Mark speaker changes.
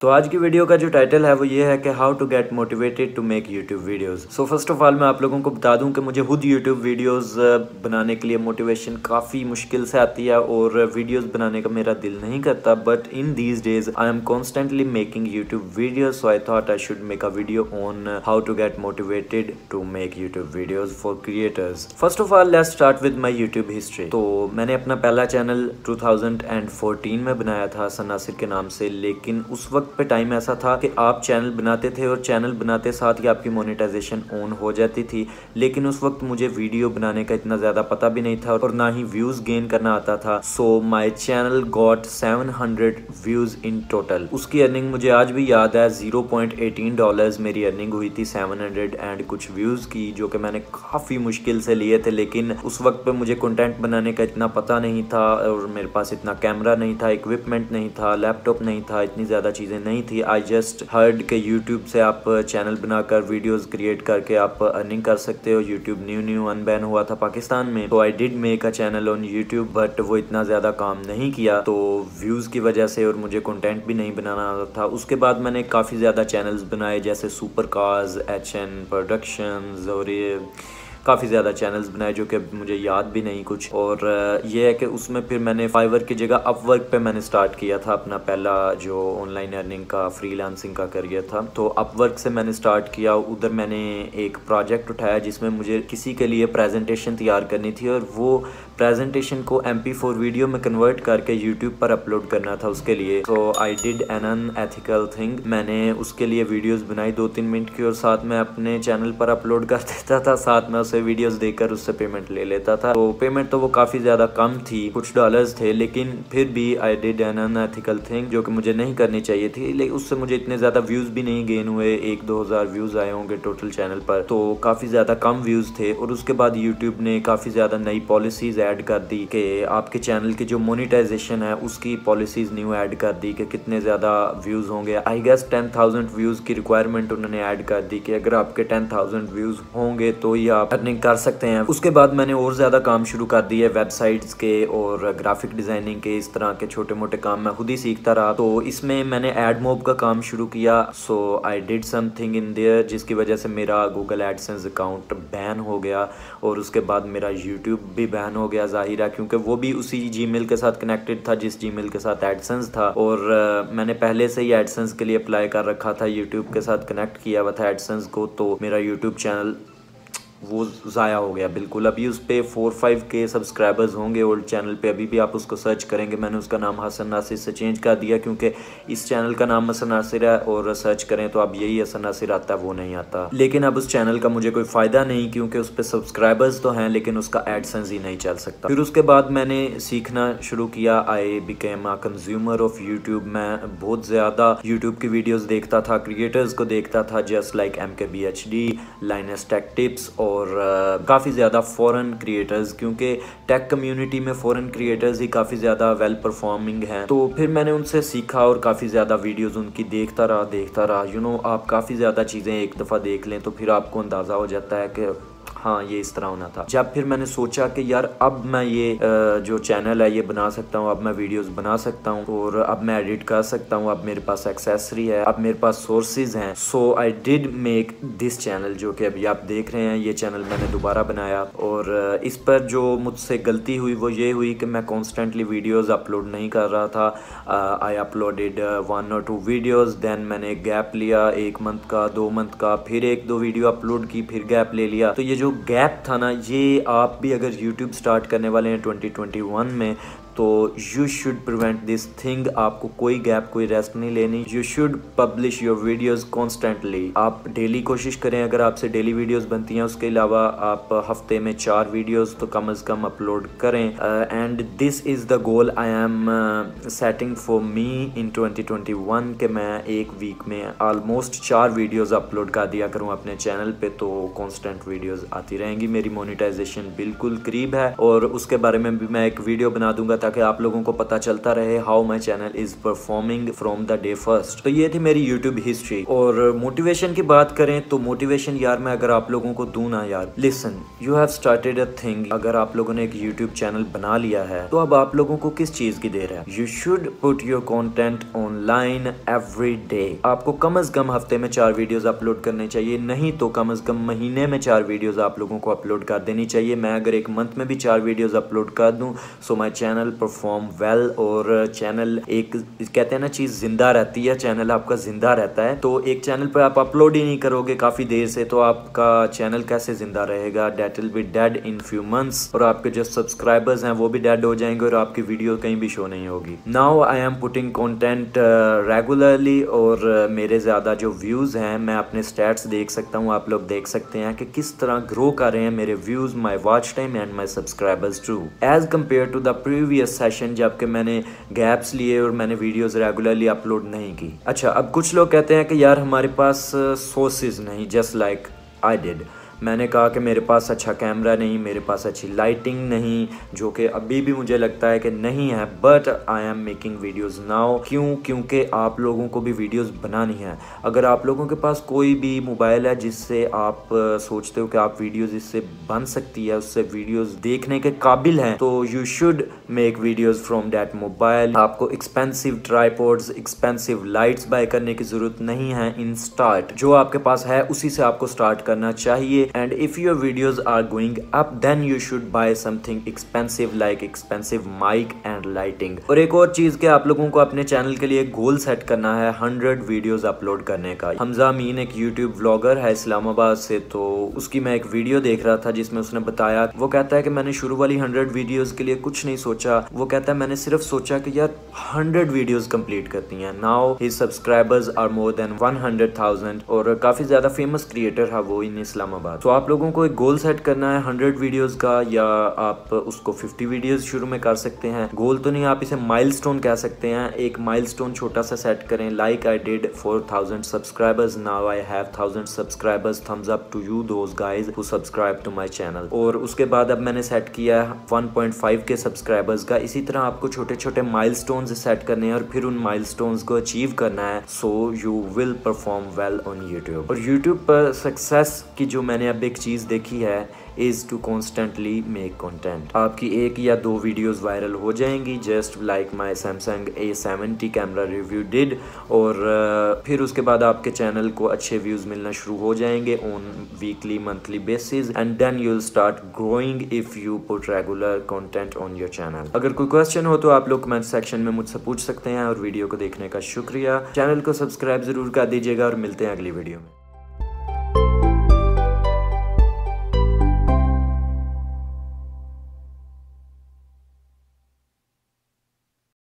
Speaker 1: तो आज की वीडियो का जो टाइटल है वो ये है कि how to get motivated to make YouTube videos. So first of all मैं आप लोगों को बता दूं कि मुझे खुद यूट्यूब वीडियोस बनाने के लिए मोटिवेशन काफ़ी मुश्किल से आती है और वीडियोस बनाने का मेरा दिल नहीं करता, but in these days I am constantly making YouTube videos, so I thought I should make a video on how to get motivated to make YouTube videos for creators. First of all let's start with my YouTube history. तो मैंने अपना पहला channel 2014 में बनाया था हसन नासिर के नाम से, लेकिन उस वक्त पे टाइम ऐसा था कि आप चैनल बनाते थे और चैनल बनाते साथ ही आपकी मोनेटाइजेशन ऑन हो जाती थी, लेकिन उस वक्त मुझे वीडियो बनाने का इतना ज़्यादा पता भी नहीं था और ना ही व्यूज़ गेन करना आता था। So my channel got 700 views in total. उसकी अर्निंग मुझे आज भी याद है, $0.18 मेरी अर्निंग हुई थी 700 एंड कुछ व्यूज़ की, जो कि मैंने काफ़ी मुश्किल से लिए थे। लेकिन उस वक्त पे मुझे कंटेंट बनाने का इतना पता नहीं था और मेरे पास इतना कैमरा नहीं था, इक्विपमेंट नहीं था, लैपटॉप नहीं था, इतनी ज़्यादा चीज़ें नहीं थी। आई जस्ट हर्ड के यूट्यूब से आप चैनल बनाकर वीडियोस क्रिएट करके आप अर्निंग कर सकते हो। यूट्यूब न्यू अनबैन हुआ था पाकिस्तान में, तो आई did make a channel on YouTube, but वो इतना ज़्यादा काम नहीं किया तो व्यूज़ की वजह से, और मुझे कंटेंट भी नहीं बनाना आता था। उसके बाद मैंने काफ़ी ज़्यादा चैनल्स बनाए, जैसे सुपर कार्स, HN प्रोडक्शंस, और ये काफ़ी ज़्यादा चैनल्स बनाए जो कि मुझे याद भी नहीं कुछ। और ये है कि उसमें फिर मैंने फाइवर की जगह अपवर्क पे मैंने स्टार्ट किया था अपना पहला जो ऑनलाइन अर्निंग का फ्रीलांसिंग का करियर था। तो अपवर्क से मैंने स्टार्ट किया, उधर मैंने एक प्रोजेक्ट उठाया जिसमें मुझे किसी के लिए प्रेजेंटेशन तैयार करनी थी और वो प्रेजेंटेशन को MP4 वीडियो में कन्वर्ट करके यूट्यूब पर अपलोड करना था उसके लिए। तो I did an unethical thing, मैंने उसके लिए वीडियोस बनाई 2-3 मिनट की और साथ में अपने चैनल पर अपलोड कर देता था, साथ में उसे वीडियोस देखकर उससे पेमेंट ले लेता था। तो पेमेंट तो वो काफ़ी ज़्यादा कम थी, कुछ डॉलर्स थे, लेकिन फिर भी I did an unethical thing जो कि मुझे नहीं करनी चाहिए थी। लेकिन उससे मुझे इतने ज़्यादा व्यूज़ भी नहीं गेन हुए, 1-2 हज़ार व्यूज़ आए होंगे टोटल चैनल पर, तो काफ़ी ज़्यादा कम व्यूज़ थे। और उसके बाद यूट्यूब ने काफ़ी ज़्यादा नई पॉलिसीज़ ऐड कर दी कि आपके चैनल की जो मोनेटाइजेशन है उसकी पॉलिसीज़ न्यू ऐड कर दी कि कितने ज़्यादा व्यूज़ होंगे। आई गेस 10,000 व्यूज़ की रिक्वायरमेंट उन्होंने ऐड कर दी कि अगर आपके 10,000 व्यूज़ होंगे तो ही आप अर्निंग कर सकते हैं। उसके बाद मैंने और ज़्यादा काम शुरू कर दिए वेबसाइट्स के और ग्राफिक डिज़ाइनिंग के, इस तरह के छोटे मोटे काम मैं खुद ही सीखता रहा। तो इसमें मैंने एडमोब का काम शुरू किया। So I did something in there जिसकी वजह से मेरा गूगल एडसेंस अकाउंट बैन हो गया और उसके बाद मेरा यूट्यूब भी बैन हो गया ज़ाहिर है, क्योंकि वो भी उसी जीमेल के साथ कनेक्टेड था जिस जीमेल के साथ एडसेंस था। और मैंने पहले से ही एडसेंस के लिए अप्लाई कर रखा था, यूट्यूब के साथ कनेक्ट किया हुआ था एडसेंस को, तो मेरा यूट्यूब चैनल वो ज़ाया हो गया बिल्कुल। अभी उस पर 4-5K सब्सक्राइबर्स होंगे ओल्ड चैनल पे, अभी भी आप उसको सर्च करेंगे। मैंने उसका नाम हसन नासिर से चेंज कर दिया क्योंकि इस चैनल का नाम हसन नासिर है और सर्च करें तो अब यही हसन नासिर आता है, वो नहीं आता। लेकिन अब उस चैनल का मुझे कोई फ़ायदा नहीं क्योंकि उस पर सब्सक्राइबर्स तो हैं लेकिन उसका एडसेंस ही नहीं चल सकता। फिर उसके बाद मैंने सीखना शुरू किया, I became a consumer of YouTube. मैं बहुत ज़्यादा यूट्यूब की वीडियोज़ देखता था, क्रिएटर्स को देखता था just like MKBHD, Linus Tech Tips और काफ़ी ज़्यादा फ़ॉरेन क्रिएटर्स, क्योंकि टेक कम्युनिटी में फ़ॉरेन क्रिएटर्स ही काफ़ी ज़्यादा वेल परफॉर्मिंग हैं। तो फिर मैंने उनसे सीखा और काफ़ी ज़्यादा वीडियोस उनकी देखता रहा। यू नो, आप काफ़ी ज़्यादा चीज़ें एक दफ़ा देख लें तो फिर आपको अंदाज़ा हो जाता है कि हाँ ये इस तरह होना था। जब फिर मैंने सोचा कि यार अब मैं ये जो चैनल है ये बना सकता हूँ, अब मैं वीडियोस बना सकता हूँ और अब मैं एडिट कर सकता हूँ, अब मेरे पास एक्सेसरी है, अब मेरे पास सोर्सेज हैं। So I did make this channel जो कि अभी आप देख रहे हैं। ये चैनल मैंने दोबारा बनाया और इस पर जो मुझसे गलती हुई वो ये हुई कि मैं कॉन्स्टेंटली वीडियोज़ अपलोड नहीं कर रहा था। I uploaded 1 or 2 videos, then मैंने गैप लिया 1 मंथ का, 2 मंथ का, फिर 1-2 वीडियो अपलोड की, फिर गैप ले लिया। तो ये जो गैप था ना, ये आप भी अगर YouTube स्टार्ट करने वाले हैं 2021 में तो you should prevent this thing. आपको कोई गैप, कोई रेस्ट नहीं लेनी। You should publish your videos constantly. आप डेली कोशिश करें, अगर आपसे डेली वीडियोस बनती हैं, उसके अलावा आप हफ्ते में 4 वीडियोस तो कम से कम अपलोड करें। And this is the goal I am setting for me in 2021 कि मैं एक वीक में ऑलमोस्ट 4 वीडियोस अपलोड कर दिया करूं अपने चैनल पे, तो कॉन्स्टेंट वीडियोस आती रहेंगी। मेरी मोनेटाइजेशन बिल्कुल करीब है और उसके बारे में भी मैं एक वीडियो बना दूंगा ताकि आप लोगों को पता चलता रहे how my channel is performing from the day first. तो ये थी मेरी यूट्यूब हिस्ट्री। और मोटिवेशन की बात करें तो मोटिवेशन यार मैं अगर आप लोगों को दूं ना यार, listen, you have started a thing. अगर आप लोगों ने एक यूट्यूब चैनल बना लिया है तो अब आप लोगों को किस चीज की देर है? You should put your content online every day. आपको कम से कम हफ्ते में 4 वीडियोस अपलोड करने चाहिए, नहीं तो कम से कम महीने में 4 वीडियोस आप लोगों को अपलोड कर देनी चाहिए। मैं अगर एक मंथ में भी 4 वीडियोस अपलोड कर दूं so my channel perform well. और चैनल एक कहते हैं ना चीज जिंदा रहती है, चैनल आपका जिंदा रहता है। तो एक चैनल पर आप अपलोड ही नहीं करोगे काफी देर से तो आपका चैनल कैसे जिंदा रहेगा? That will be dead in few months. और आपके जो सब्सक्राइबर्स हैं वो भी डेड हो जाएंगे और आपकी वीडियो कहीं भी शो नहीं होगी। Now I am putting content regularly और मेरे ज़्यादा जो व्यूज़ हैं मैं अपने स्टैट्स देख सकता हूँ, आप लोग देख सकते हैं कि किस तरह ग्रो कर रहे हैं मेरे views, my watch time and my subscribers too as compare to the previous session जबकि मैंने गैप्स लिए और मैंने वीडियोज़ रेगुलरली अपलोड नहीं की। अच्छा, अब कुछ लोग कहते हैं कि यार हमारे पास सोर्सेज नहीं, जस्ट लाइक आई डिड। मैंने कहा कि मेरे पास अच्छा कैमरा नहीं, मेरे पास अच्छी लाइटिंग नहीं, जो कि अभी भी मुझे लगता है कि नहीं है, but I am making videos now. क्यों? क्योंकि आप लोगों को भी वीडियोस बनानी है। अगर आप लोगों के पास कोई भी मोबाइल है जिससे आप सोचते हो कि आप वीडियोस इससे बन सकती है, उससे वीडियोस देखने के काबिल हैं, तो you should make videos from that mobile. आपको expensive tripods, expensive lights buy करने की जरूरत नहीं है। इन स्टार्ट जो आपके पास है उसी से आपको स्टार्ट करना चाहिए। And if your videos are going up then you should buy something expensive like expensive mic and lighting। और एक और चीज के आप लोगों को अपने चैनल के लिए गोल सेट करना है 100 वीडियोस अपलोड करने का। हमजा अमीन एक यूट्यूब व्लॉगर है इस्लामाबाद से, तो उसकी मैं एक वीडियो देख रहा था जिसमें उसने बताया, वो कहता है कि मैंने शुरू वाली 100 वीडियोस के लिए कुछ नहीं सोचा। वो कहता है मैंने सिर्फ सोचा कि यार 100 वीडियोस कंप्लीट करती हैं। Now his subscribers are more than 100,000 और काफी ज्यादा फेमस क्रिएटर है वो इन इस्लामाबाद। तो आप लोगों को एक गोल सेट करना है 100 वीडियोस का, या आप उसको 50 वीडियोस शुरू में कर सकते हैं। गोल तो नहीं, आप इसे माइलस्टोन कह सकते हैं। एक माइलस्टोन छोटा सा सेट करें, like I did 4000 subscribers, now I have 1000 subscribers, thumbs up to you those guys who subscribe to my channel. और उसके बाद अब मैंने सेट किया है 1.5 के सब्सक्राइबर्स का। इसी तरह आपको छोटे छोटे माइलस्टोन्स सेट करने हैं और फिर उन माइलस्टोन्स को अचीव करना है, so you will perform well on YouTube. और यूट्यूब पर सक्सेस की जो मैंने अब एक चीज़ देखी है is to constantly make content. आपकी 1 या 2 वीडियोस वायरल हो जाएंगी, just like my Samsung A70 camera review did. और फिर उसके बाद आपके चैनल को अच्छे व्यूज़ मिलना शुरू हो जाएंगे on weekly monthly basis and then you will start growing if you put regular content on your channel. अगर कोई क्वेश्चन हो तो आप लोग कमेंट सेक्शन में मुझसे पूछ सकते हैं। और वीडियो को देखने का शुक्रिया। चैनल को सब्सक्राइब ज़रूर कर दीजिएगा और मिलते हैं अगली वीडियो में।